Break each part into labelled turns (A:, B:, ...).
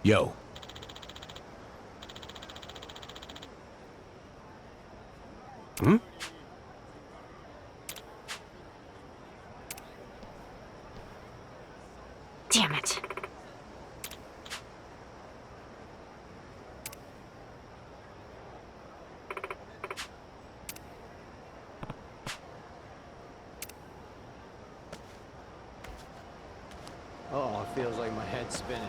A: Yo. Hmm?
B: Damn it.
C: Oh, it feels like my head's spinning.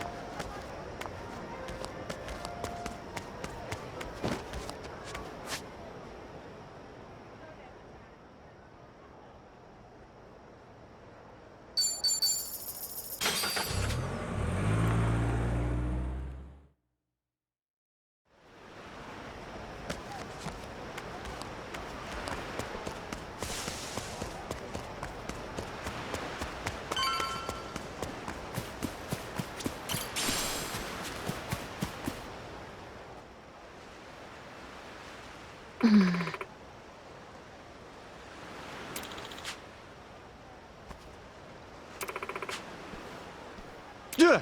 A: Yeah.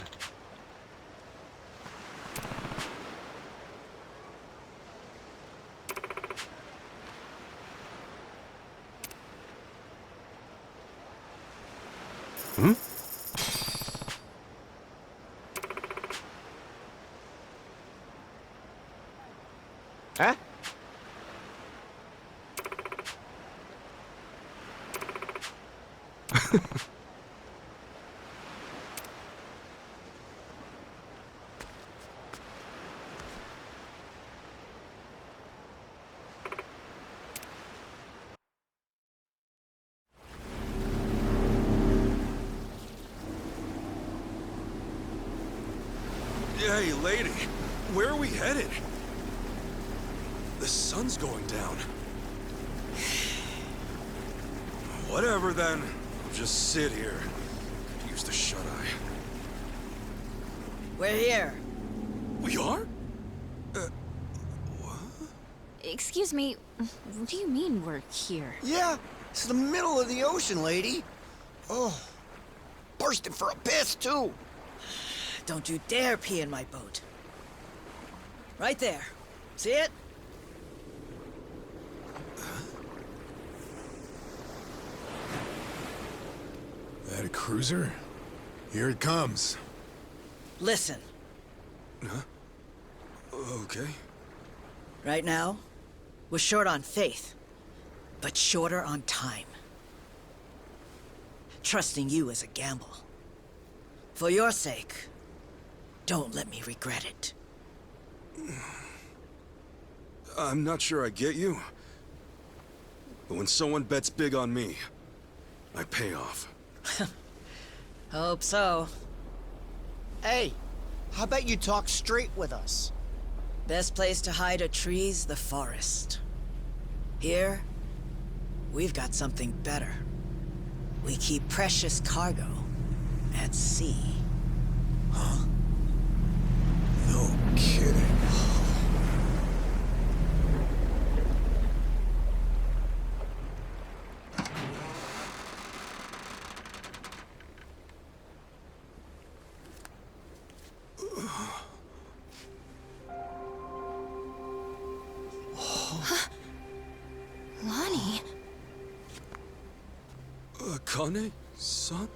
A: Hmm? Huh?
D: Hey, lady, where are we headed? The sun's going down. Whatever then. I'll just sit here. Could use the shut-eye.
E: We're here.
D: We are?
B: Excuse me, what do you mean we're here?
F: Yeah, it's the middle of the ocean, lady. Oh, bursting for a piss, too.
E: Don't you dare pee in my boat. Right there. See it?
D: That a cruiser? Here it comes.
E: Listen.
D: Huh? Okay.
E: Right now, we're short on faith, but shorter on time. Trusting you is a gamble. For your sake, don't let me regret it.
D: I'm not sure I get you. But when someone bets big on me, I pay off.
E: Hope so.
F: Hey, how about you talk straight with us?
E: Best place to hide a tree's the forest. Here, we've got something better. We keep precious cargo at sea.
D: Huh? No kidding.
B: Lonnie?
D: Akane, son?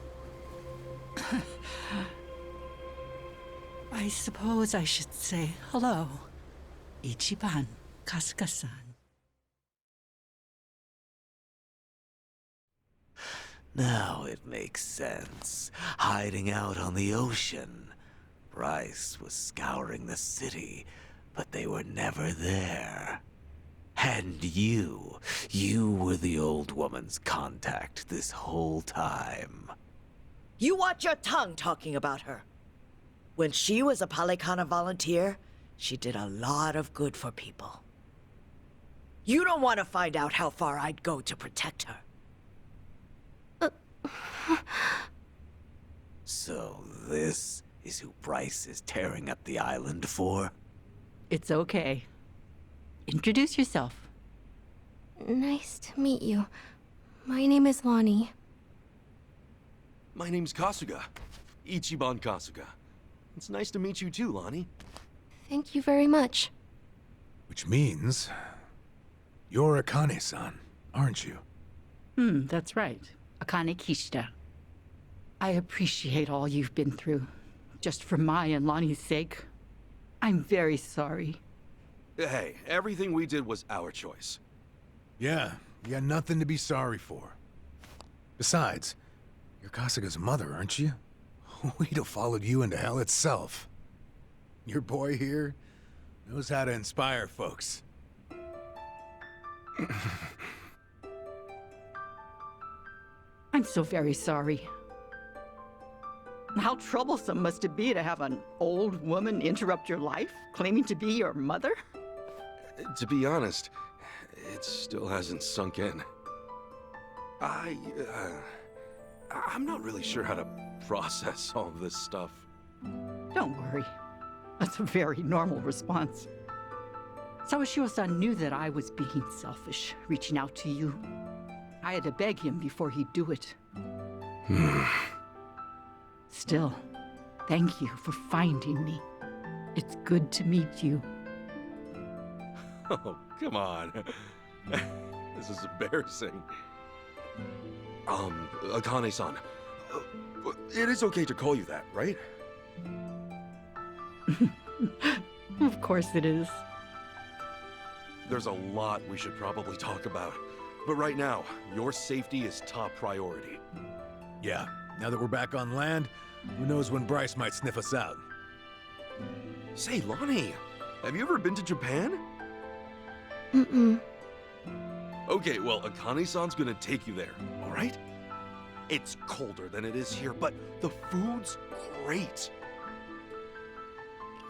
G: I suppose I should say hello. Ichiban Kasuga-san.
H: Now it makes sense. Hiding out on the ocean. Bryce was scouring the city, but they were never there. And you were the old woman's contact this whole time.
E: You watch your tongue talking about her. When she was a Palikana volunteer, she did a lot of good for people. You don't want to find out how far I'd go to protect her.
H: So this is who Bryce is tearing up the island for?
G: It's okay. Introduce yourself.
B: Nice to meet you. My name is Lonnie.
D: My name's Kasuga. Ichiban Kasuga.
A: It's nice to meet you too, Lonnie.
B: Thank you very much.
I: Which means... you're Akane-san, aren't you?
G: That's right. Akane Kishida. I appreciate all you've been through. Just for my and Lonnie's sake. I'm very sorry.
A: Hey, everything we did was our choice.
I: Yeah, you got nothing to be sorry for. Besides, you're Kasuga's mother, aren't you? We'd have followed you into hell itself. Your boy here knows how to inspire folks.
G: I'm so very sorry. How troublesome must it be to have an old woman interrupt your life, claiming to be your mother?
A: To be honest, it still hasn't sunk in. I'm not really sure how to process all of this stuff.
G: Don't worry. That's a very normal response. Sawashiro-san knew that I was being selfish, reaching out to you. I had to beg him before he'd do it. Still, thank you for finding me. It's good to meet you.
A: Oh, come on. This is embarrassing. Akane-san, it is okay to call you that, right?
G: Of course it is.
A: There's a lot we should probably talk about. But right now, your safety is top priority.
I: Yeah, now that we're back on land, who knows when Bryce might sniff us out.
A: Say, Lonnie, have you ever been to Japan?
B: Mm-mm.
A: Okay, well, Akane-san's gonna take you there, all right? It's colder than it is here, but the food's great.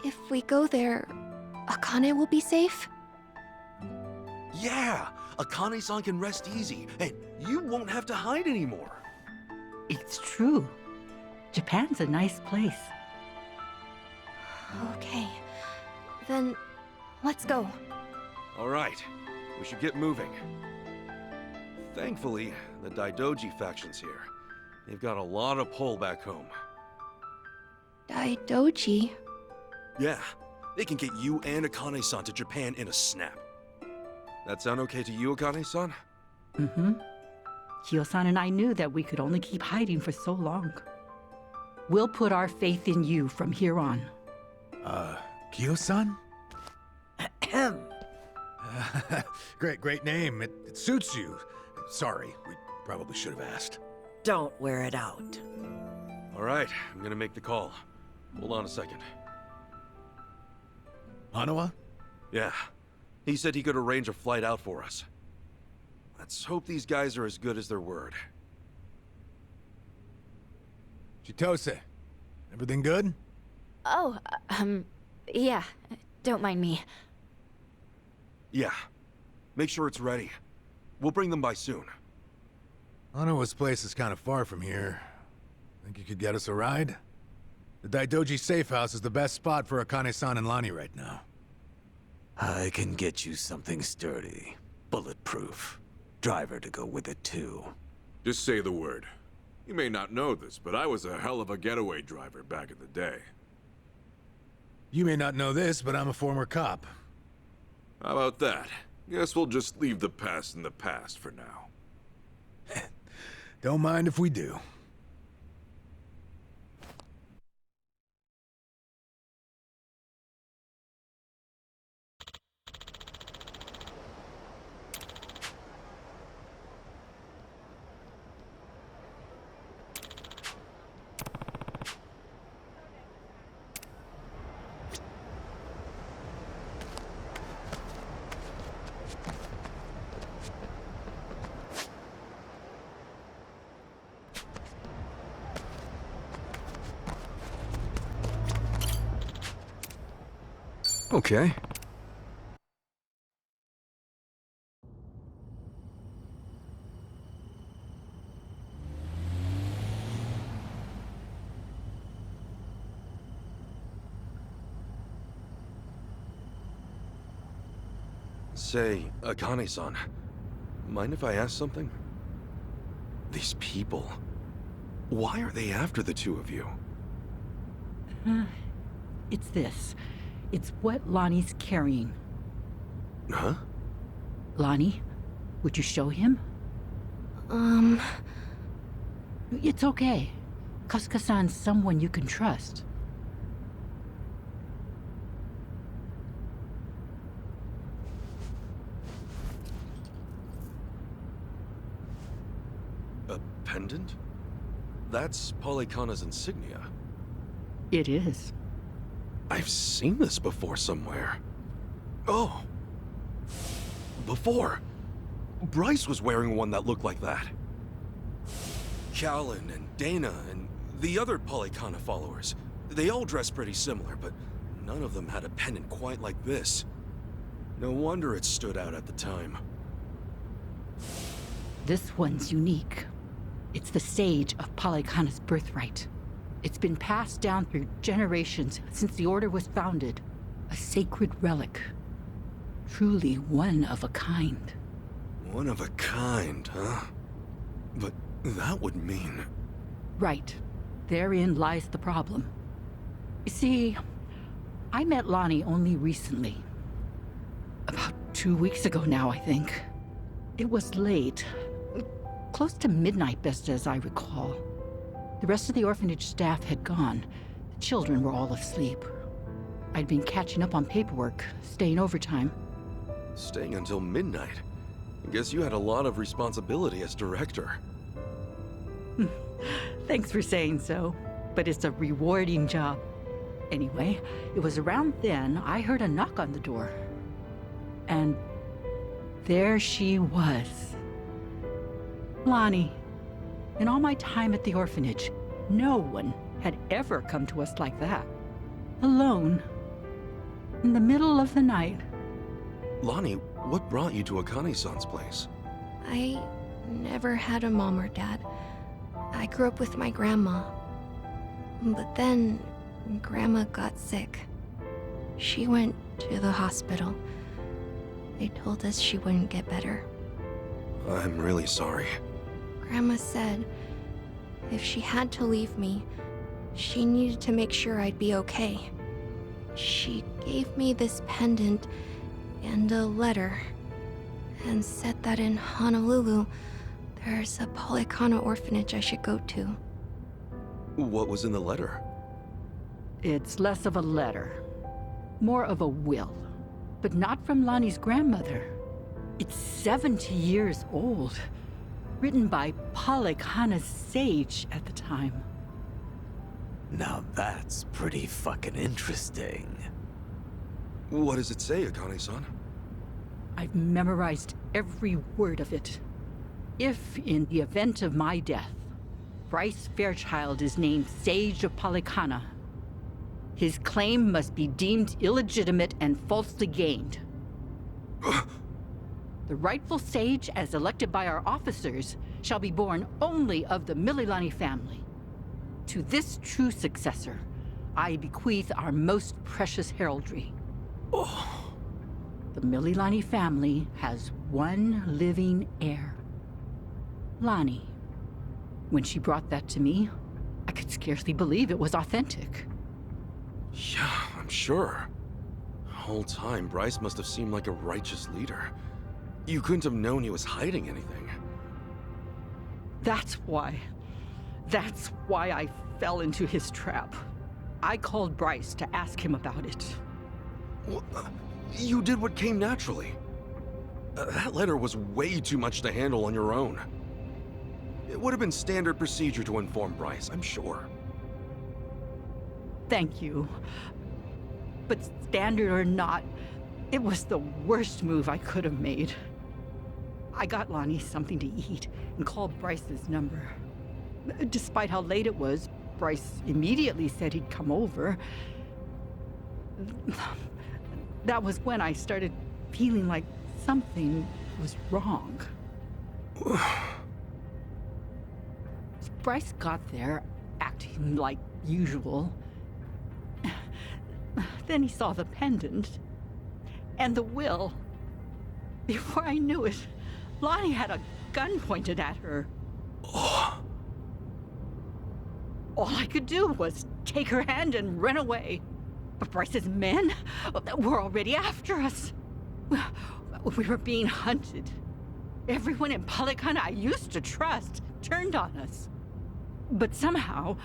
B: If we go there, Akane will be safe?
A: Yeah, Akane-san can rest easy, and you won't have to hide anymore.
G: It's true. Japan's a nice place.
B: Okay. Then, let's go.
A: All right, we should get moving. Thankfully, the Daidoji faction's here. They've got a lot of pull back home.
B: Daidoji?
A: Yeah, they can get you and Akane-san to Japan in a snap. That sound okay to you, Akane-san?
G: Kyo-san and I knew that we could only keep hiding for so long. We'll put our faith in you from here on.
I: Kyo-san? Great name. It suits you. Sorry, we probably should have asked.
E: Don't wear it out.
A: All right, I'm gonna make the call. Hold on a second.
I: Hanawa?
A: Yeah, he said he could arrange a flight out for us. Let's hope these guys are as good as their word.
I: Chitose, everything good?
J: Oh, yeah. Don't mind me.
A: Yeah, make sure it's ready. We'll bring them by soon.
I: Hanawa's place is kind of far from here. Think you could get us a ride? The Daidoji safe house is the best spot for Akane-san and Lonnie right now.
H: I can get you something sturdy, bulletproof. Driver to go with it too.
K: Just say the word. You may not know this, but I was a hell of a getaway driver back in the day.
I: You may not know this, but I'm a former cop.
K: How about that? Guess we'll just leave the past in the past for now.
I: Don't mind if we do.
D: Okay.
A: Say, Akane-san, mind if I ask something? These people, why are they after the two of you?
G: It's this. It's what Lonnie's carrying.
D: Huh?
G: Lonnie, would you show him? It's okay. Kasuga-san's someone you can trust.
D: A pendant? That's Polykhana's insignia.
G: It is.
D: I've seen this before somewhere. Oh. Before. Bryce was wearing one that looked like that. Callan and Dana and the other Polykhana followers. They all dressed pretty similar, but none of them had a pendant quite like this. No wonder it stood out at the time.
G: This one's unique. It's the sage of Polykhana's birthright. It's been passed down through generations since the Order was founded. A sacred relic. Truly one of a kind.
D: One of a kind, huh? But that would mean...
G: Right. Therein lies the problem. You see, I met Lonnie only recently. About 2 weeks ago now, I think. It was late. Close to midnight, best as I recall. The rest of the orphanage staff had gone. The children were all asleep. I'd been catching up on paperwork, staying overtime.
D: Staying until midnight? I guess you had a lot of responsibility as director.
G: Thanks for saying so, but it's a rewarding job. Anyway, it was around then I heard a knock on the door. And there she was. Lonnie. In all my time at the orphanage, no one had ever come to us like that. Alone. In the middle of the night.
D: Lonnie, what brought you to Akane-san's place?
B: I never had a mom or dad. I grew up with my grandma. But then, Grandma got sick. She went to the hospital. They told us she wouldn't get better.
D: I'm really sorry.
B: Grandma said if she had to leave me, she needed to make sure I'd be okay. She gave me this pendant and a letter, and said that in Honolulu, there's a Polykhana orphanage I should go to.
D: What was in the letter?
G: It's less of a letter, more of a will, but not from Lonnie's grandmother. It's 70 years old, written by Polykhana's sage at the time.
H: Now that's pretty fucking interesting.
D: What does it say, Akane-san?
G: I've memorized every word of it. If, in the event of my death, Bryce Fairchild is named Sage of Polykhana, his claim must be deemed illegitimate and falsely gained. The rightful sage, as elected by our officers, shall be born only of the Mililani family. To this true successor, I bequeath our most precious heraldry. The Mililani family has one living heir. Lonnie. When she brought that to me, I could scarcely believe it was authentic.
D: Yeah, I'm sure. The whole time, Bryce must have seemed like a righteous leader. You couldn't have known he was hiding anything.
G: That's why I fell into his trap. I called Bryce to ask him about it.
D: Well, you did what came naturally. That letter was way too much to handle on your own. It would have been standard procedure to inform Bryce, I'm sure.
G: Thank you. But standard or not, it was the worst move I could have made. I got Lonnie something to eat and called Bryce's number. Despite how late it was, Bryce immediately said he'd come over. That was when I started feeling like something was wrong. Bryce got there, acting like usual. Then he saw the pendant and the will. Before I knew it, Lonnie had a gun pointed at her. All I could do was take her hand and run away. Bryce's men were already after us. We were being hunted. Everyone in Polycana I used to trust turned on us. But somehow,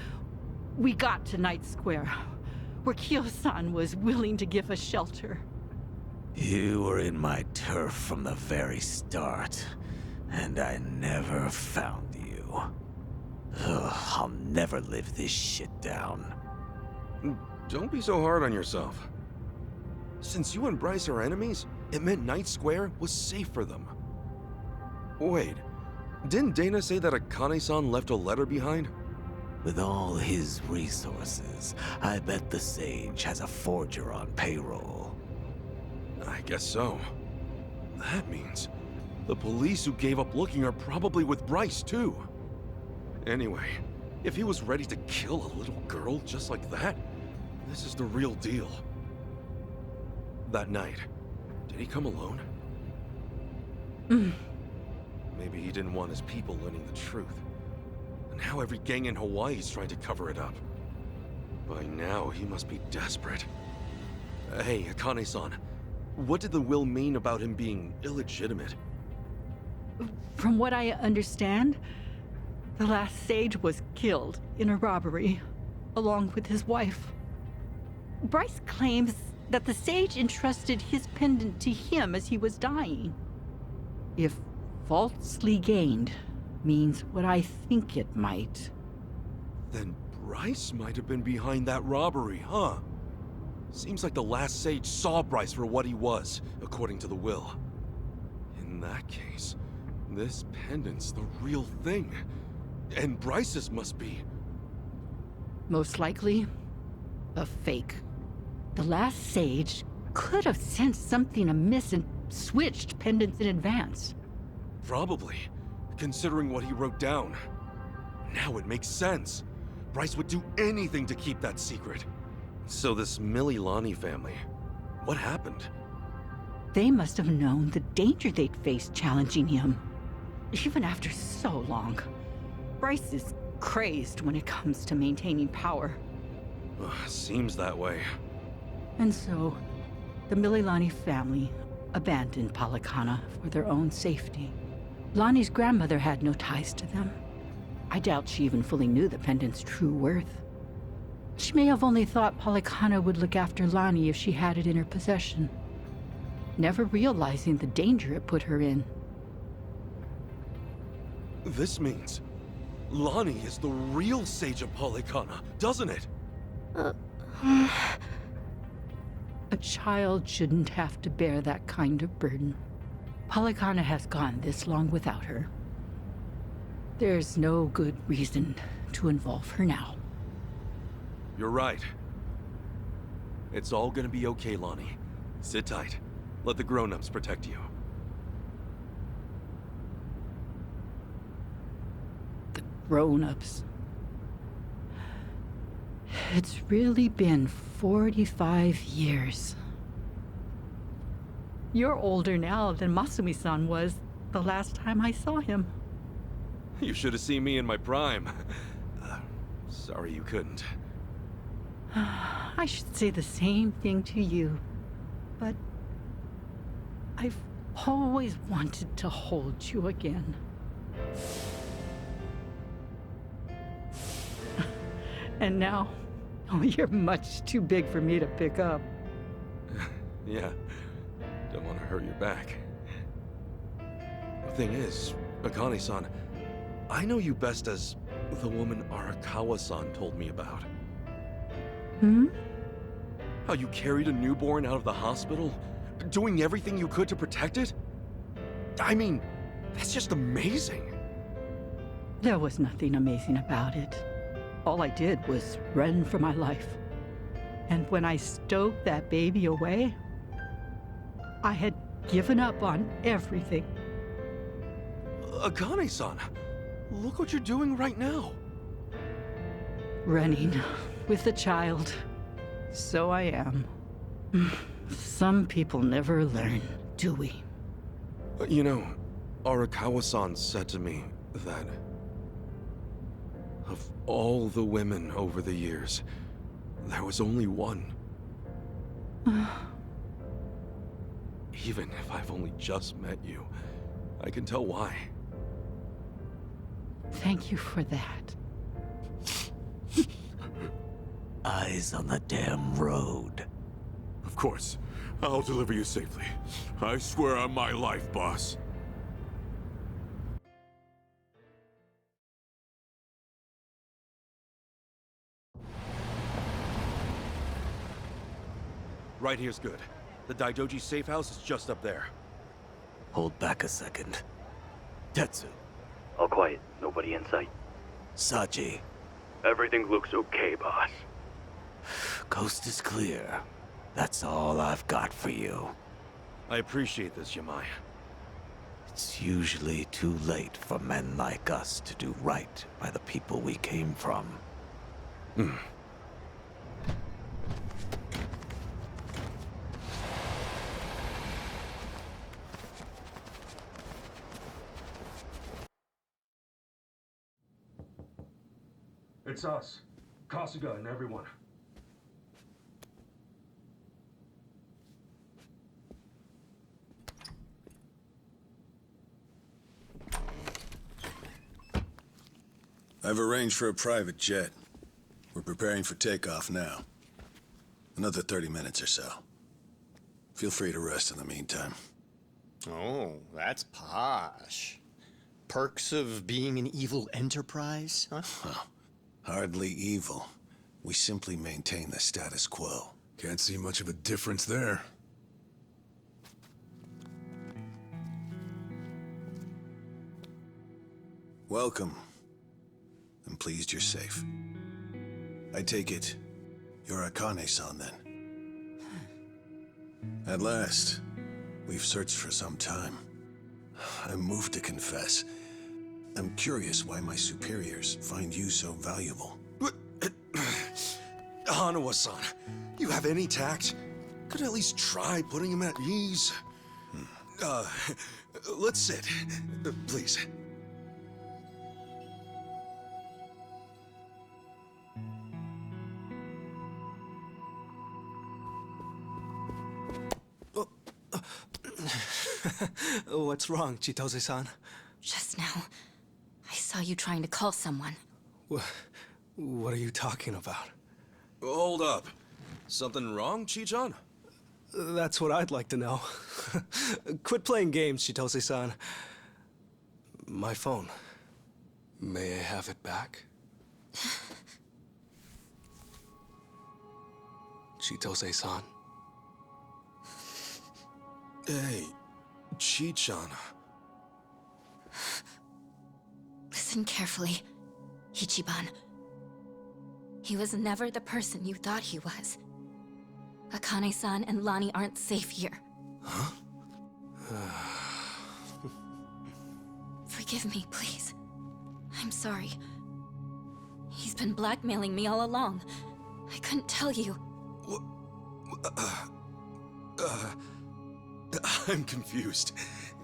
G: we got to Night Square, where Kyo-san was willing to give us shelter.
H: You were in my turf from the very start, and I never found you. Ugh, I'll never live this shit down.
D: Don't be so hard on yourself. Since you and Bryce are enemies, it meant Night Square was safe for them. Wait, didn't Dana say that Akane-san left a letter behind?
H: With all his resources, I bet the Sage has a forger on payroll.
D: I guess so. That means the police who gave up looking are probably with Bryce, too. Anyway, if he was ready to kill a little girl just like that, this is the real deal. That night, did he come alone? Maybe he didn't want his people learning the truth. And now every gang in Hawaii is trying to cover it up. By now, he must be desperate. Hey, Akane-san, what did the will mean about him being illegitimate?
G: From what I understand, the last Sage was killed in a robbery, along with his wife. Bryce claims that the Sage entrusted his pendant to him as he was dying. If falsely gained means what I think it might.
D: Then Bryce might have been behind that robbery, huh? Seems like the last Sage saw Bryce for what he was, according to the will. In that case, this pendant's the real thing. And Bryce's must be...
G: Most likely, a fake. The last Sage could have sensed something amiss and switched pendants in advance.
D: Probably, considering what he wrote down. Now it makes sense. Bryce would do anything to keep that secret. So this Mililani family, what happened?
G: They must have known the danger they'd face challenging him. Even after so long. Bryce is crazed when it comes to maintaining power.
D: Seems that way.
G: And so, the Mililani family abandoned Polycana for their own safety. Lonnie's grandmother had no ties to them. I doubt she even fully knew the pendant's true worth. She may have only thought Polycana would look after Lonnie if she had it in her possession, never realizing the danger it put her in.
D: This means Lonnie is the real Sage of Polycana, doesn't it?
G: A child shouldn't have to bear that kind of burden. Polycana has gone this long without her. There's no good reason to involve her now.
D: You're right. It's all gonna be okay, Lonnie. Sit tight. Let the grown-ups protect you.
G: The grown-ups. It's really been 45 years. You're older now than Masumi-san was the last time I saw him.
D: You should have seen me in my prime. Sorry you couldn't.
G: I should say the same thing to you, but I've always wanted to hold you again. And now, you're much too big for me to pick up.
D: Yeah, don't want to hurt your back. The thing is, Akane-san, I know you best as the woman Arakawa-san told me about. How you carried a newborn out of the hospital, doing everything you could to protect it? I mean, that's just amazing.
G: There was nothing amazing about it. All I did was run for my life. And when I stowed that baby away, I had given up on everything.
D: Akane-san, look what you're doing right now.
G: Running with a child. So I am. Some people never learn, do we?
D: You know, Arakawa-san said to me that of all the women over the years, there was only one Even if I've only just met you, I can tell why.
G: Thank you for that.
H: Eyes on the damn road.
K: Of course. I'll deliver you safely. I swear on my life, boss.
D: Right here's good. The Daidoji safe house is just up there.
H: Hold back a second. Tetsu.
L: All quiet. Nobody in sight.
H: Sachi.
L: Everything looks okay, boss.
H: Coast is clear. That's all I've got for you.
D: I appreciate this, Yamai.
H: It's usually too late for men like us to do right by the people we came from.
D: It's us. Kasuga and everyone.
M: I've arranged for a private jet. We're preparing for takeoff now. Another 30 minutes or so. Feel free to rest in the meantime.
N: Oh, that's posh. Perks of being an evil enterprise, huh?
M: Well, hardly evil. We simply maintain the status quo.
I: Can't see much of a difference there.
M: Welcome. I'm pleased you're safe. I take it you're Akane-san then. At last, we've searched for some time. I'm moved to confess. I'm curious why my superiors find you so valuable.
D: Hanawa-san, you have any tact? Could at least try putting him at ease. Let's sit. Please.
O: What's wrong, Chitose-san?
J: Just now, I saw you trying to call someone.
O: What are you talking about?
D: Hold up. Something wrong, Chi-chan?
O: That's what I'd like to know. Quit playing games, Chitose-san. My phone. May I have it back? Chitose-san.
D: Hey, Chi-chan.
J: Listen carefully, Ichiban. He was never the person you thought he was. Akane-san and Lani aren't safe here.
O: Huh?
J: Forgive me, please. I'm sorry. He's been blackmailing me all along. I couldn't tell you.
D: I'm confused.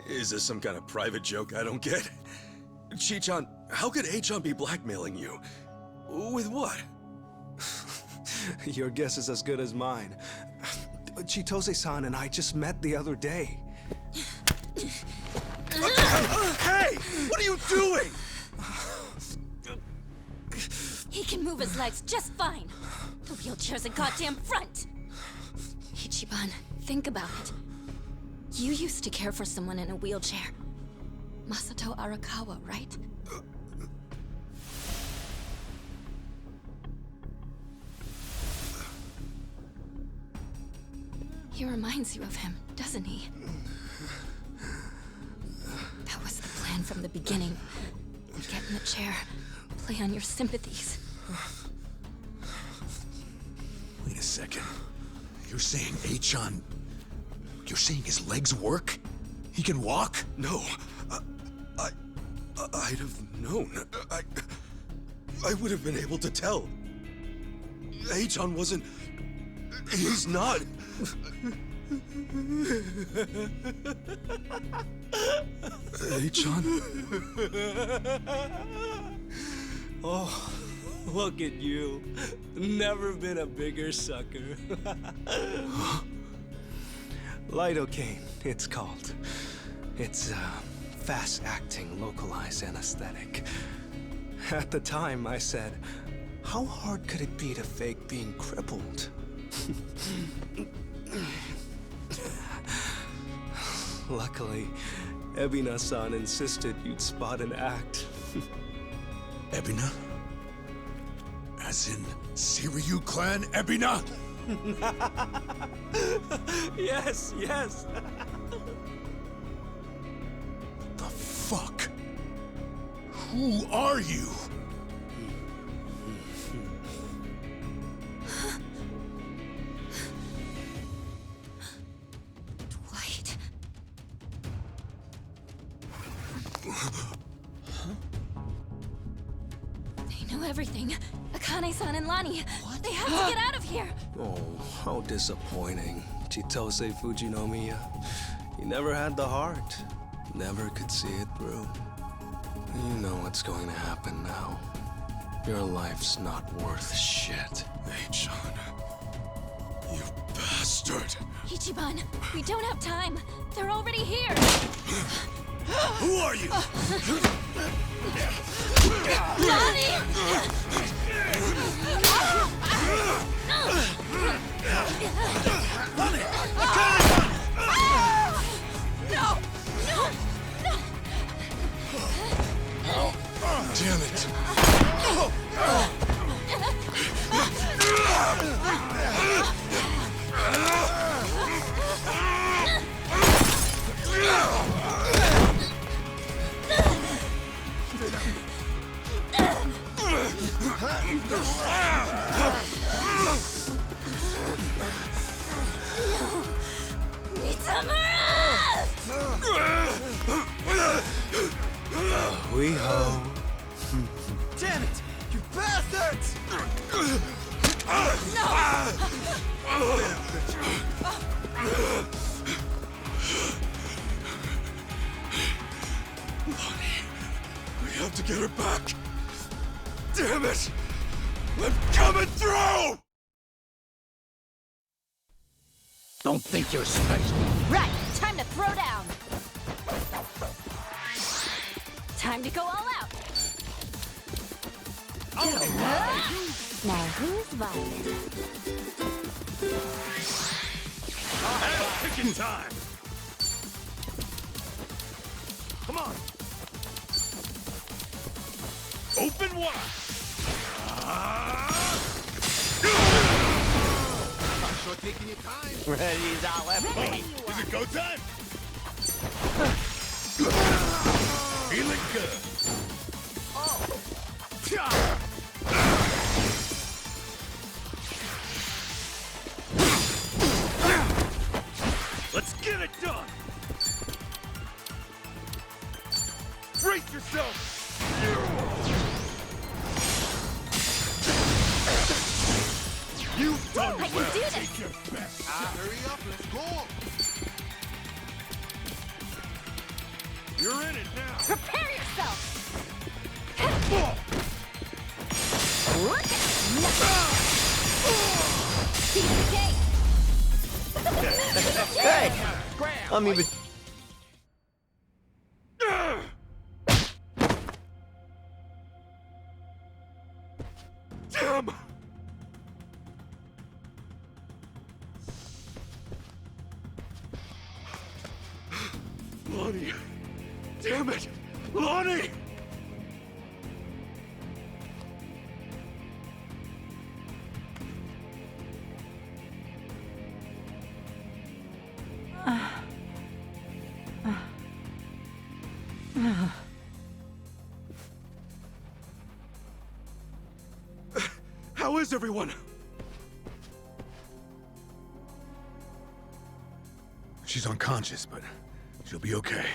D: Is this some kind of private joke I don't get? Chi-chan, how could A-chan be blackmailing you? With what?
O: Your guess is as good as mine. Chitose-san and I just met the other day.
D: Hey! What are you doing?
J: He can move his legs just fine. The wheelchair's a goddamn front. Ichiban, think about it. You used to care for someone in a wheelchair. Masato Arakawa, right? He reminds you of him, doesn't he? That was the plan from the beginning. Get in the chair, play on your sympathies.
I: Wait a second. You're saying A-chan... You're saying his legs work? He can walk?
D: No. I'd have known. I would have been able to tell. A-chan wasn't... He's not...
O: A-chan? Oh, Look at you. Never been a bigger sucker. Lidocaine, it's called. It's fast-acting, localized anesthetic. At the time, I said, how hard could it be to fake being crippled? Luckily, Ebina-san insisted you'd spot an act.
I: Ebina? As in, Seiryu clan Ebina?
O: Yes, yes.
I: The fuck? Who are you?
J: Dwight. They know everything. Akane-san and Lani. What? They have to get out of here.
O: Oh, how disappointing. Chitose Fujinomiya. He never had the heart. Never could see it through. You know what's going to happen now. Your life's not worth shit.
I: Hey, you bastard!
J: Ichiban, we don't have time. They're already here.
I: Who are you?
J: Lani! No! No! No!
I: Damn it!
O: We ho.
F: Damn it! You bastards!
I: Lonnie, we have to get her back. Damn it! I'm coming through!
G: Don't think you're special.
J: Right, time to throw down. Time to go all out. Now who's violent?
I: Picking time! Come on! Open wide! I'm sure taking your time.
F: Ready's all everything.
I: Is it go time? Feeling good. Let's get it done! Brace yourself! You've done
J: I can
I: well.
J: do this.
I: Take your best shot. Hurry up, let's go! You're in it now!
J: Prepare yourself.
F: Hey! I'm even...
I: Damn! Lonnie! Damn it! Lonnie! How is everyone? She's unconscious, but she'll be okay.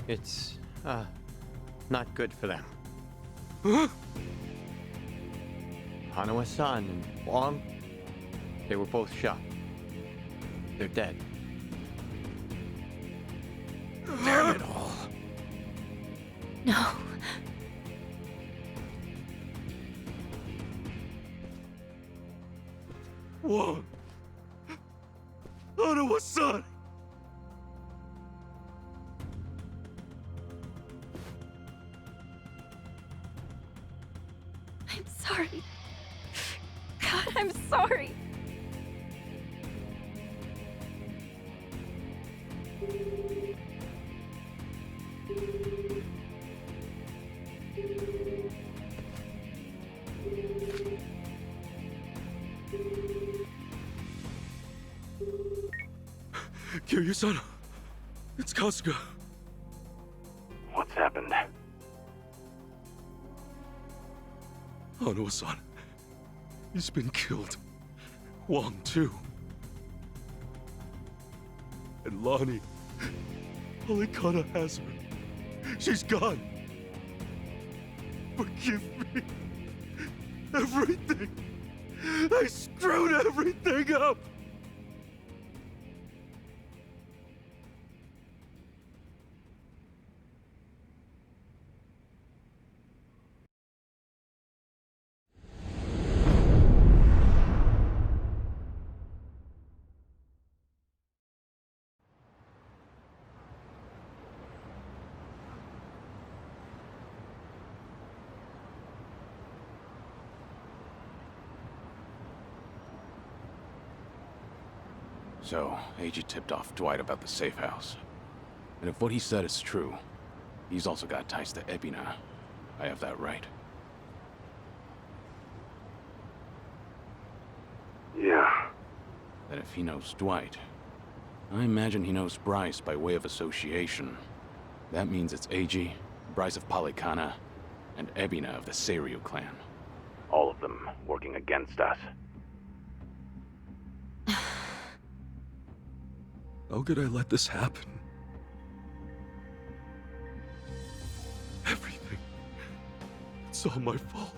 N: It's, not good for them.
I: Huh?
N: Hanawa-san and Wong, they were both shot. They're dead.
I: Damn it all.
J: No.
A: Wong! Ottawa-san!
J: I'm sorry. God, I'm sorry.
A: Kiryu-san, it's Kasuga.
L: What's happened?
A: Ottawa-san, he's been killed. Wong, too. And Lonnie, Alikana has her. She's gone. Forgive me. Everything. I screwed everything up.
P: So, Eiji tipped off Dwight about the safe house. And if what he said is true, he's also got ties to Ebina. I have that right.
L: Yeah.
P: Then if he knows Dwight, I imagine he knows Bryce by way of association. That means it's Eiji, Bryce of Polycana, and Ebina of the Seiryu clan.
L: All of them working against us.
A: How could I let this happen? Everything. It's all my fault.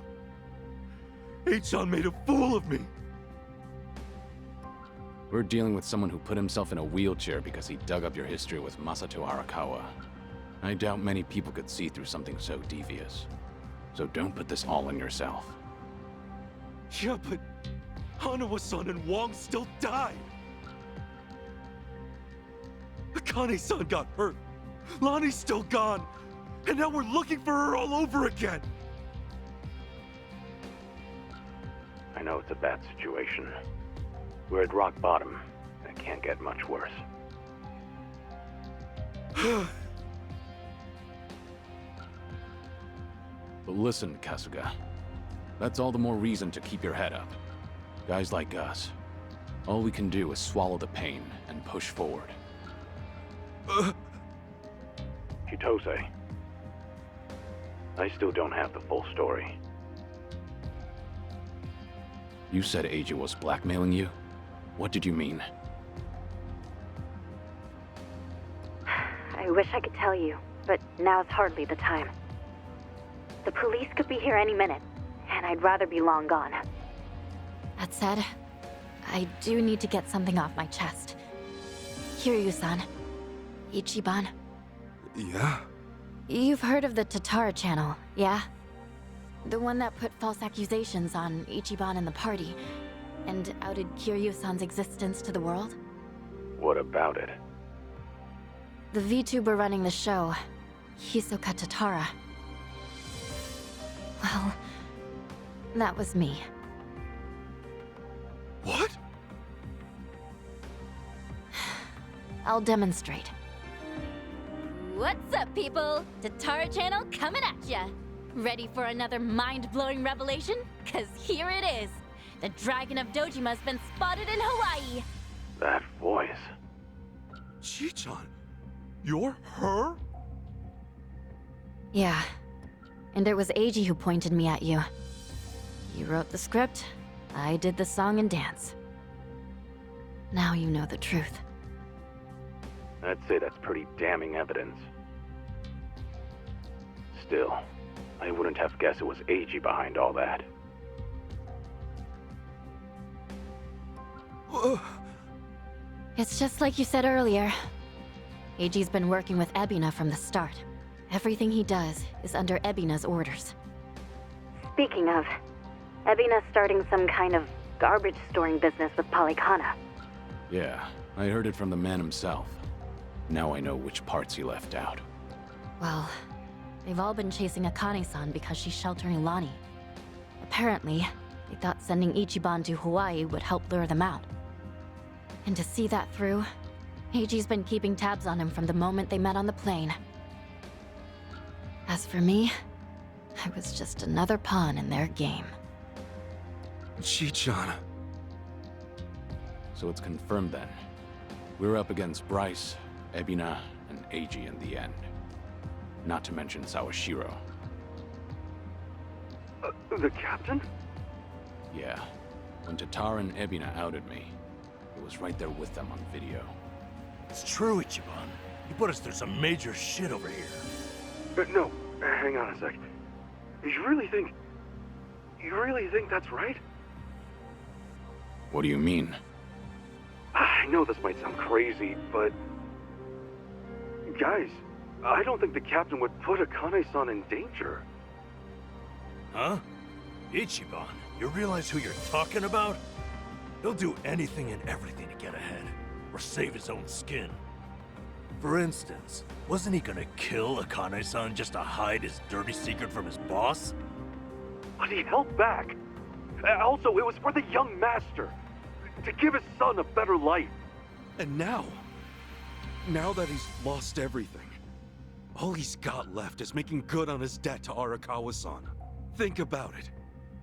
A: H-chan made a fool of me.
P: We're dealing with someone who put himself in a wheelchair because he dug up your history with Masato Arakawa. I doubt many people could see through something so devious. So don't put this all on yourself.
A: Yeah, but Hanawa-san and Wong still died. Akane-san got hurt. Lonnie's still gone. And now we're looking for her all over again.
L: I know it's a bad situation. We're at rock bottom. It can't get much worse.
P: But listen, Kasuga. That's all the more reason to keep your head up. Guys like us, all we can do is swallow the pain and push forward.
L: Chitose. I still don't have the full story.
P: You said Eiji was blackmailing you? What did you mean?
Q: I wish I could tell you, but now's hardly the time. The police could be here any minute, and I'd rather be long gone.
J: That said, I do need to get something off my chest. Kiryu-san. Ichiban.
A: Yeah?
J: You've heard of the Tatara channel, yeah? The one that put false accusations on Ichiban and the party, and outed Kiryu-san's existence to the world?
L: What about it?
J: The VTuber running the show, Hisoka Tatara. Well, that was me.
A: What?
J: I'll demonstrate. What's up, people? Tatara channel coming at ya! Ready for another mind-blowing revelation? 'Cause here it is! The Dragon of Dojima's been spotted in Hawaii!
L: That voice.
A: Chi-chan, you're her?
J: Yeah. And it was Eiji who pointed me at you. You wrote the script, I did the song and dance. Now you know the truth.
L: I'd say that's pretty damning evidence. Still, I wouldn't have guessed it was Eiji behind all that.
J: It's just like you said earlier. Eiji's been working with Ebina from the start. Everything he does is under Ebina's orders.
Q: Speaking of, Ebina's starting some kind of garbage storing business with Polycana.
P: Yeah, I heard it from the man himself. Now I know which parts he left out.
J: Well, they've all been chasing Akane-san because she's sheltering Lonnie. Apparently, they thought sending Ichiban to Hawaii would help lure them out. And to see that through, Eiji's been keeping tabs on him from the moment they met on the plane. As for me, I was just another pawn in their game.
D: Chi-chan.
P: So it's confirmed then. We're up against Bryce, Ebina, and Eiji in the end. Not to mention Sawashiro.
A: The captain?
P: Yeah. When Tatara and Ebina outed me, it was right there with them on video.
R: It's true, Ichiban. You put us through some major shit over here.
A: No, hang on a sec. You really think that's right?
P: What do you mean?
A: I know this might sound crazy, but... Guys, I don't think the captain would put Akane-san in danger.
R: Huh? Ichiban, you realize who you're talking about? He'll do anything and everything to get ahead, or save his own skin. For instance, wasn't he gonna kill Akane-san just to hide his dirty secret from his boss?
A: But he held back. Also, it was for the young master. To give his son a better life.
D: And now that he's lost everything, all he's got left is making good on his debt to Arakawa-san. Think about it.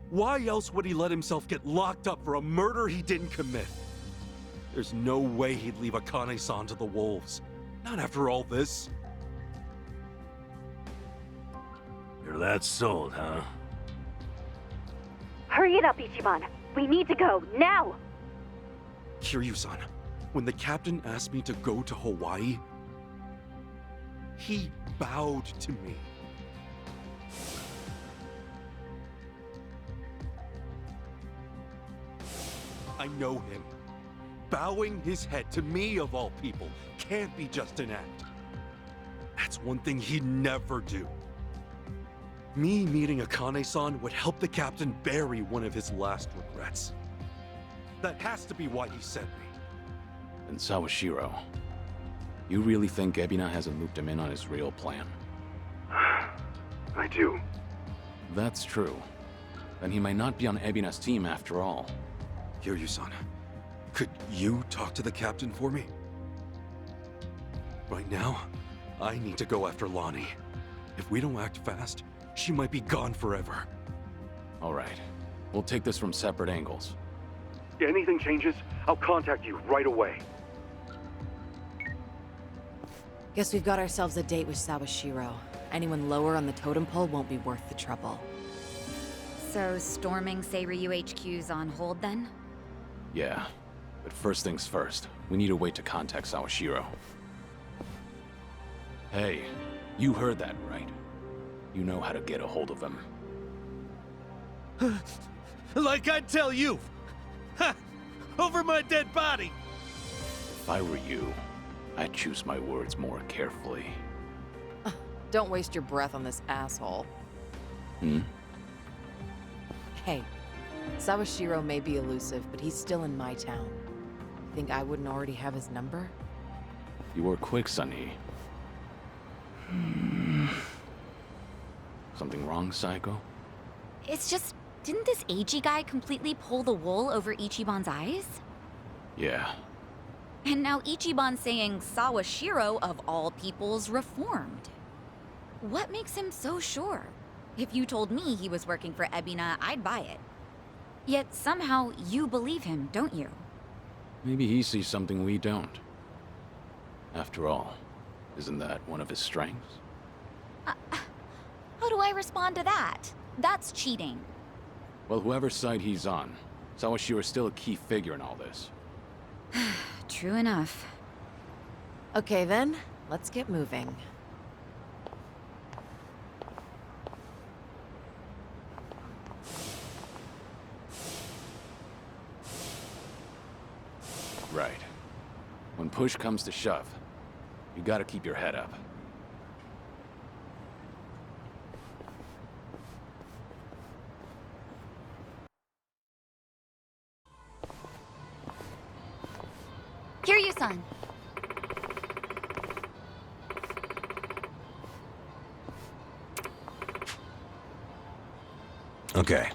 D: Why else would he let himself get locked up for a murder he didn't commit? There's no way he'd leave Akane-san to the wolves. Not after all this.
R: You're that sold, huh?
Q: Hurry it up, Ichiban. We need to go, now!
D: Kiryu-san, when the captain asked me to go to Hawaii, he bowed to me. I know him. Bowing his head to me, of all people, can't be just an act. That's one thing he'd never do. Me meeting Akane-san would help the captain bury one of his last regrets. That has to be why he sent me.
P: And Sawashiro, you really think Ebina hasn't looped him in on his real plan?
A: I do.
P: That's true. Then he might not be on Ebina's team after all.
D: Kiryu-san, could you talk to the captain for me? Right now, I need to go after Lonnie. If we don't act fast, she might be gone forever.
P: All right. We'll take this from separate angles.
A: Anything changes, I'll contact you right away.
S: Guess we've got ourselves a date with Sawashiro. Anyone lower on the totem pole won't be worth the trouble.
T: So, storming Seiryu HQ's on hold then?
P: Yeah. But first things first, we need a way to contact Sawashiro. Hey, you heard that, right? You know how to get a hold of him.
R: Like I'd tell you! Ha! Over my dead body!
P: If I were you, I'd choose my words more carefully.
S: Don't waste your breath on this asshole.
P: Hmm?
S: Hey, Sawashiro may be elusive, but he's still in my town. Think I wouldn't already have his number?
P: You were quick, Sunny. Something wrong, Psycho?
T: It's just, didn't this Eiji guy completely pull the wool over Ichiban's eyes?
P: Yeah.
T: And now Ichiban's saying Sawashiro, of all people's, reformed. What makes him so sure? If you told me he was working for Ebina, I'd buy it. Yet somehow you believe him, don't you?
P: Maybe he sees something we don't. After all, isn't that one of his strengths?
T: How do I respond to that? That's cheating.
P: Well, whoever's side he's on, Sawashiro's still a key figure in all this.
T: True enough.
S: Okay then, let's get moving.
P: Right. When push comes to shove, you gotta keep your head up.
J: Date-san.
M: Okay.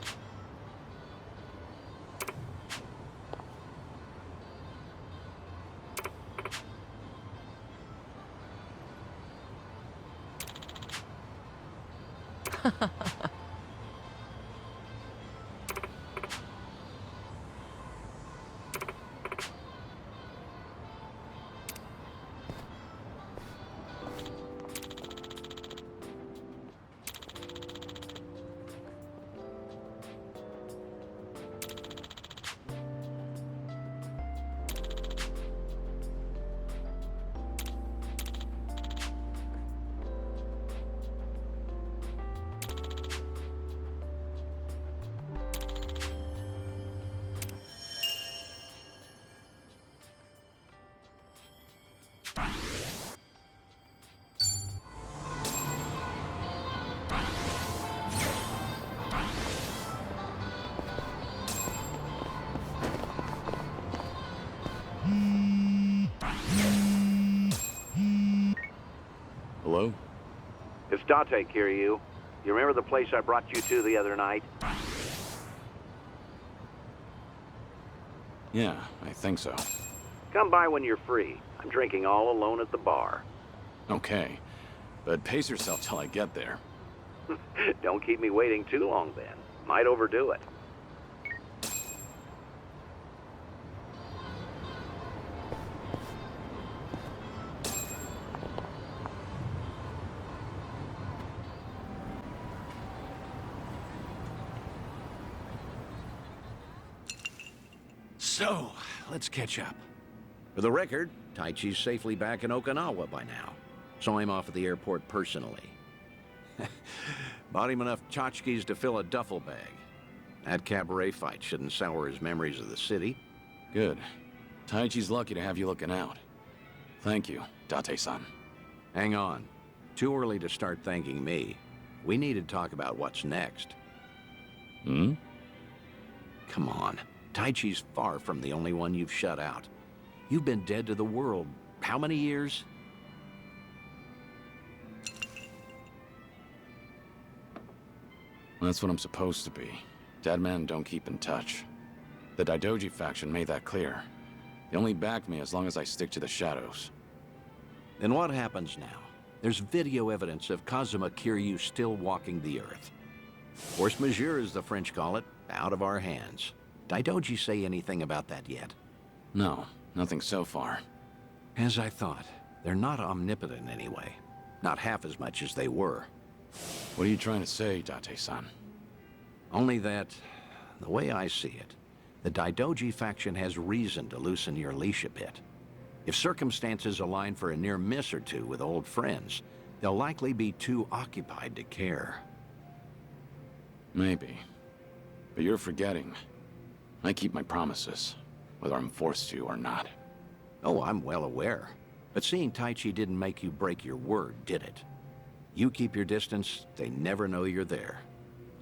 P: Hello?
L: It's Date, Kiryu. You remember the place I brought you to the other night?
P: Yeah, I think so.
L: Come by when you're free. I'm drinking all alone at the bar.
P: Okay, but pace yourself till I get there.
L: Don't keep me waiting too long then. Might overdo it.
B: So, let's catch up. For the record, Taichi's safely back in Okinawa by now. Saw him off at the airport personally. Bought him enough tchotchkes to fill a duffel bag. That cabaret fight shouldn't sour his memories of the city.
P: Good. Taichi's lucky to have you looking out. Thank you, Date-san.
B: Hang on. Too early to start thanking me. We need to talk about what's next.
P: Hmm?
B: Come on. Taichi's far from the only one you've shut out. You've been dead to the world how many years?
P: That's what I'm supposed to be. Dead men don't keep in touch. The Daidoji faction made that clear. They only back me as long as I stick to the shadows.
B: Then what happens now? There's video evidence of Kazuma Kiryu still walking the earth. Force majeure, as the French call it, out of our hands. Daidoji say anything about that yet?
P: No, nothing so far.
B: As I thought. They're not omnipotent anyway. Not half as much as they were.
P: What are you trying to say, Date-san?
B: Only that, the way I see it, the Daidoji faction has reason to loosen your leash a bit. If circumstances align for a near miss or two with old friends, they'll likely be too occupied to care.
P: Maybe. But you're forgetting. I keep my promises, whether I'm forced to or not.
B: Oh, I'm well aware. But seeing Taichi didn't make you break your word, did it? You keep your distance, they never know you're there.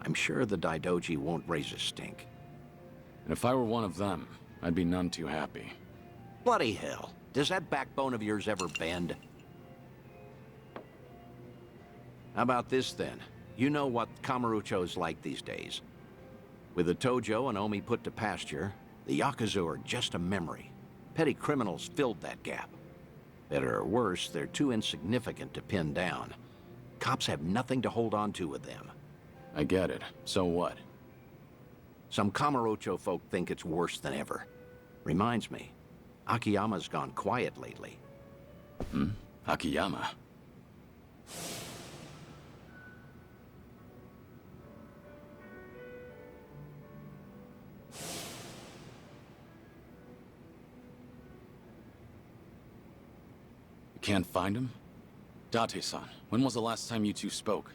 B: I'm sure the Daidoji won't raise a stink.
P: And if I were one of them, I'd be none too happy.
B: Bloody hell. Does that backbone of yours ever bend? How about this, then? You know what Kamurocho's like these days. With the Tojo and Omi put to pasture, the Yakuza are just a memory. Petty criminals filled that gap. Better or worse, they're too insignificant to pin down. Cops have nothing to hold on to with them.
P: I get it. So what?
B: Some Kamurocho folk think it's worse than ever. Reminds me, Akiyama's gone quiet lately.
P: Hmm? Akiyama? You can't find him? Date-san, when was the last time you two spoke?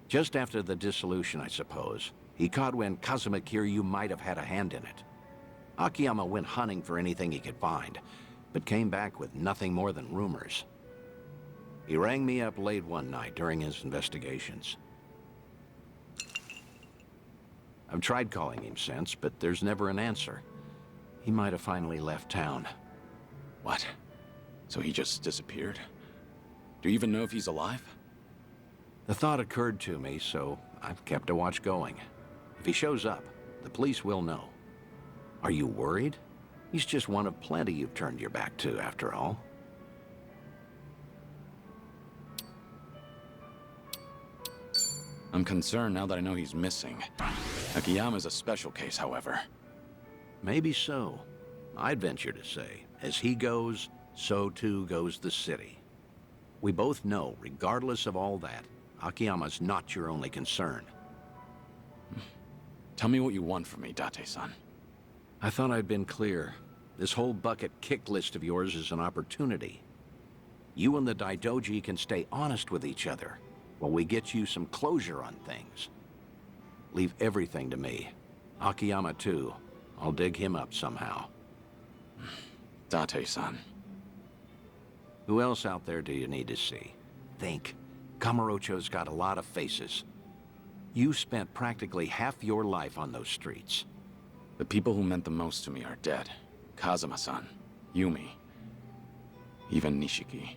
B: Just after the dissolution, I suppose. He caught when Kazuma Kiryu might have had a hand in it. Akiyama went hunting for anything he could find, but came back with nothing more than rumors. He rang me up late one night during his investigations. I've tried calling him since, but there's never an answer. He might have finally left town.
P: What? So he just disappeared? Do you even know if he's alive?
U: The thought occurred to me, so I've kept a watch going. If he shows up, the police will know. Are you worried? He's just one of plenty you've turned your back to, after all.
P: I'm concerned now that I know he's missing. Akiyama's a special case, however.
U: Maybe so. I'd venture to say, as he goes, so too goes the city. We both know, regardless of all that, Akiyama's not your only concern.
P: Tell me what you want from me, Date-san.
U: I thought I'd been clear. This whole bucket kick list of yours is an opportunity. You and the Daidoji can stay honest with each other while we get you some closure on things. Leave everything to me. Akiyama, too. I'll dig him up somehow.
P: Date-san.
U: Who else out there do you need to see? Think. Kamurocho's got a lot of faces. You spent practically half your life on those streets.
P: The people who meant the most to me are dead. Kazuma-san, Yumi, even Nishiki.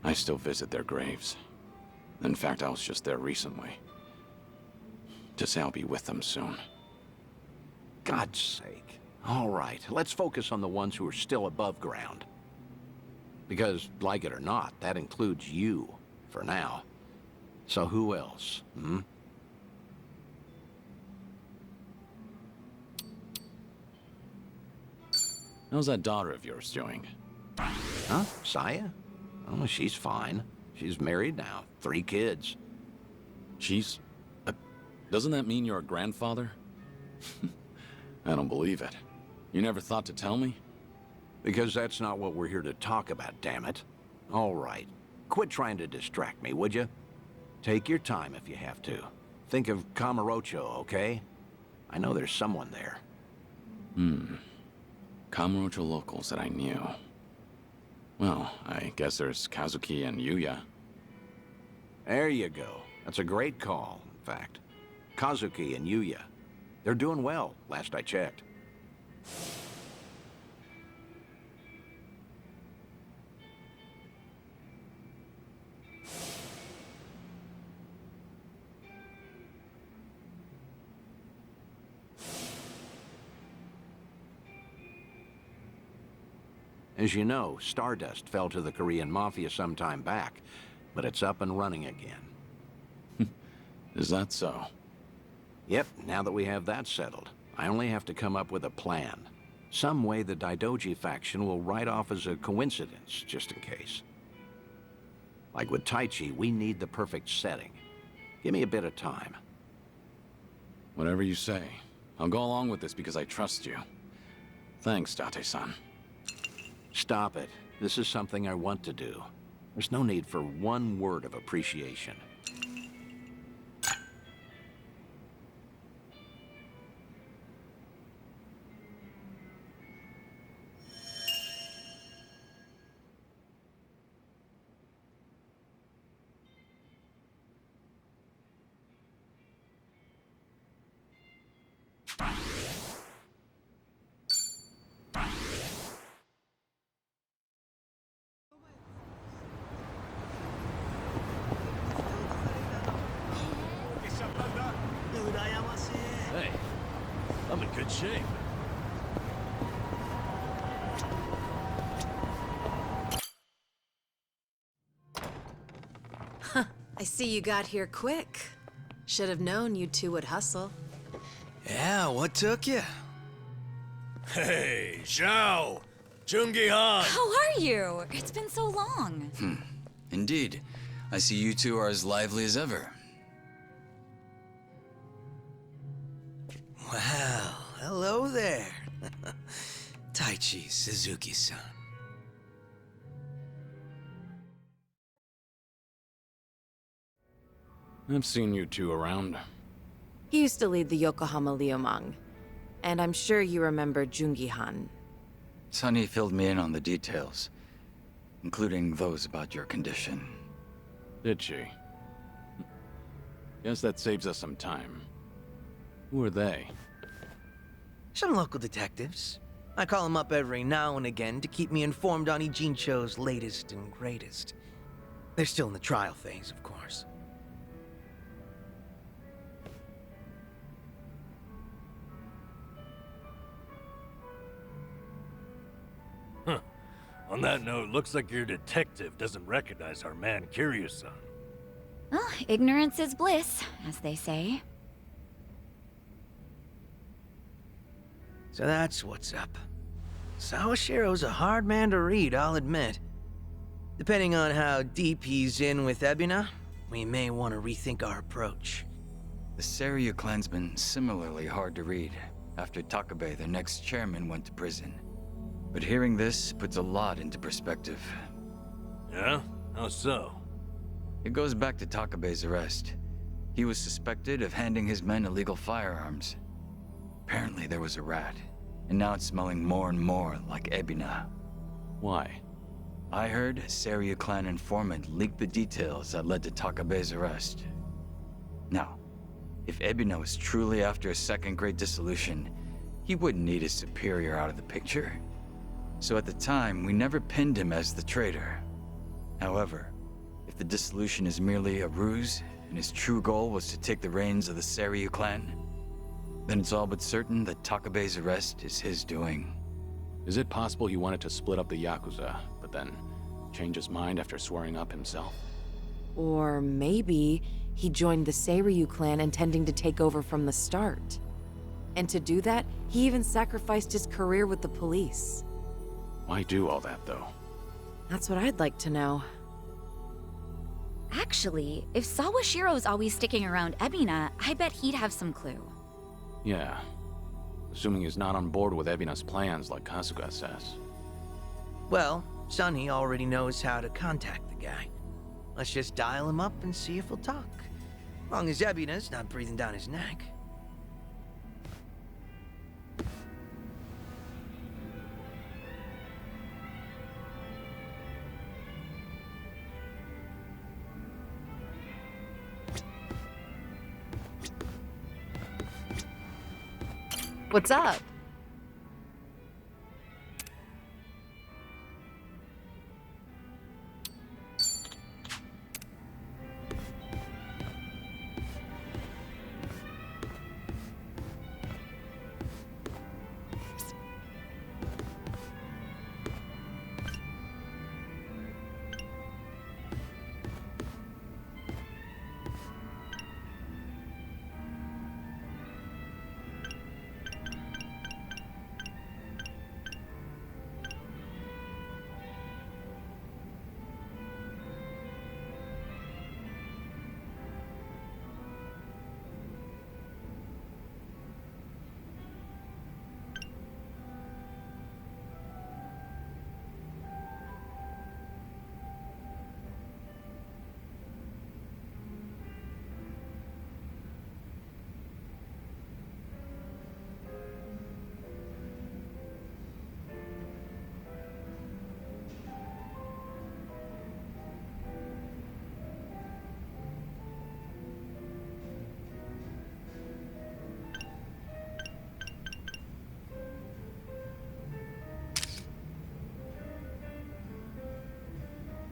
P: I still visit their graves. In fact, I was just there recently. To say I'll be with them soon.
U: God's sake. All right, let's focus on the ones who are still above ground. Because, like it or not, that includes you, for now. So who else, hmm?
P: How's that daughter of yours doing?
U: Huh? Saya? Oh, she's fine. She's married now. 3 kids.
P: She's... doesn't that mean you're a grandfather? I don't believe it. You never thought to tell me?
U: Because that's not what we're here to talk about, damn it. All right. Quit trying to distract me, would you? Take your time if you have to. Think of Kamurocho, okay? I know there's someone there.
P: Kamurocho locals that I knew. Well, I guess there's Kazuki and Yuya.
U: There you go. That's a great call, in fact. Kazuki and Yuya. They're doing well, last I checked. As you know, Stardust fell to the Korean Mafia some time back, but it's up and running again.
P: Is that so?
U: Yep, now that we have that settled, I only have to come up with a plan. Some way the Daidoji faction will write off as a coincidence, just in case. Like with Taichi, we need the perfect setting. Give me a bit of time.
P: Whatever you say. I'll go along with this because I trust you. Thanks, Date-san.
U: Stop it. This is something I want to do. There's no need for one word of appreciation.
R: Hey, I'm in good shape.
S: I see you got here quick. Should have known you two would hustle.
O: Yeah, what took you?
R: Hey, Zhao! Jungi-han!
T: How are you? It's been so long.
O: Indeed. I see you two are as lively as ever. Well, hello there. Taichi Suzuki-san.
P: I've seen you two around.
S: He used to lead the Yokohama Liumang, and I'm sure you remember Jungi-han.
O: Sunny filled me in on the details, including those about your condition.
P: Did she? Guess that saves us some time. Who are they?
O: Some local detectives.
C: I call him up every now and again to keep me informed on Ijincho's latest and greatest. They're still in the trial phase, of course.
R: Huh. On that note, looks like your detective doesn't recognize our man Kiryu-san.
T: Well, ignorance is bliss, as they say.
C: So that's what's up. Sawashiro's a hard man to read, I'll admit. Depending on how deep he's in with Ebina, we may want to rethink our approach.
V: The Seiryu clansman similarly hard to read after Takabe, their next chairman, went to prison. But hearing this puts a lot into perspective.
R: Yeah? How so?
V: It goes back to Takabe's arrest. He was suspected of handing his men illegal firearms. Apparently there was a rat, and now it's smelling more and more like Ebina.
P: Why?
V: I heard a Seiryu clan informant leaked the details that led to Takabe's arrest. Now, if Ebina was truly after a second-grade dissolution, he wouldn't need his superior out of the picture. So at the time, we never pinned him as the traitor. However, if the dissolution is merely a ruse, and his true goal was to take the reins of the Seiryu clan, then it's all but certain that Takabe's arrest is his doing.
P: Is it possible he wanted to split up the Yakuza, but then change his mind after swearing up himself?
S: Or maybe he joined the Seiryu clan intending to take over from the start. And to do that, he even sacrificed his career with the police.
P: Why do all that, though?
S: That's what I'd like to know.
T: Actually, if Sawashiro's always sticking around Ebina, I bet he'd have some clue.
P: Yeah. Assuming he's not on board with Ebina's plans like Kasuga says.
C: Well, Sunny already knows how to contact the guy. Let's just dial him up and see if he'll talk. As long as Ebina's not breathing down his neck.
S: What's up?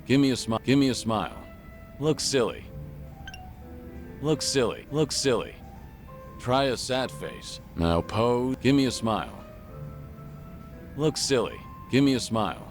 P: Give me a smile. Give me a smile. Look silly. Look silly. Look silly. Try a sad face. Now pose. Give me a smile. Look silly. Give me a smile.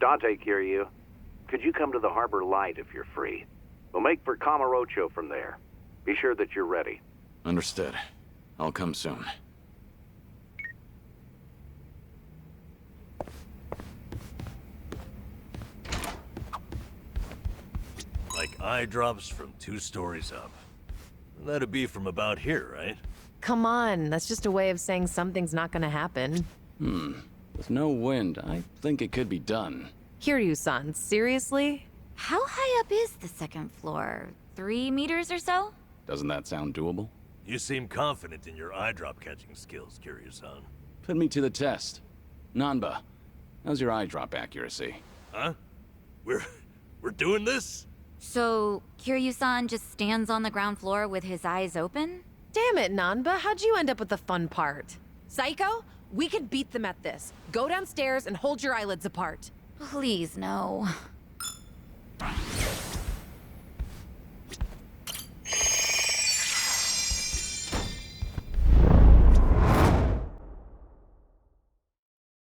L: Dante, Kiryu. Could you come to the Harbor Light if you're free? We'll make for Kamurocho from there. Be sure that you're ready.
P: Understood. I'll come soon.
R: Like eye drops from 2 stories up. That'd be from about here, right?
S: Come on, that's just a way of saying something's not gonna happen.
P: With no wind, I think it could be done.
S: Kiryu-san, seriously?
T: How high up is the 2nd floor? 3 meters or so?
P: Doesn't that sound doable?
R: You seem confident in your eye drop catching skills, Kiryu-san.
P: Put me to the test. Nanba, how's your eye drop accuracy?
R: Huh? We're doing this?
T: So, Kiryu-san just stands on the ground floor with his eyes open?
S: Damn it, Nanba, how'd you end up with the fun part? Psycho, we could beat them at this. Go downstairs and hold your eyelids apart.
T: Please, no.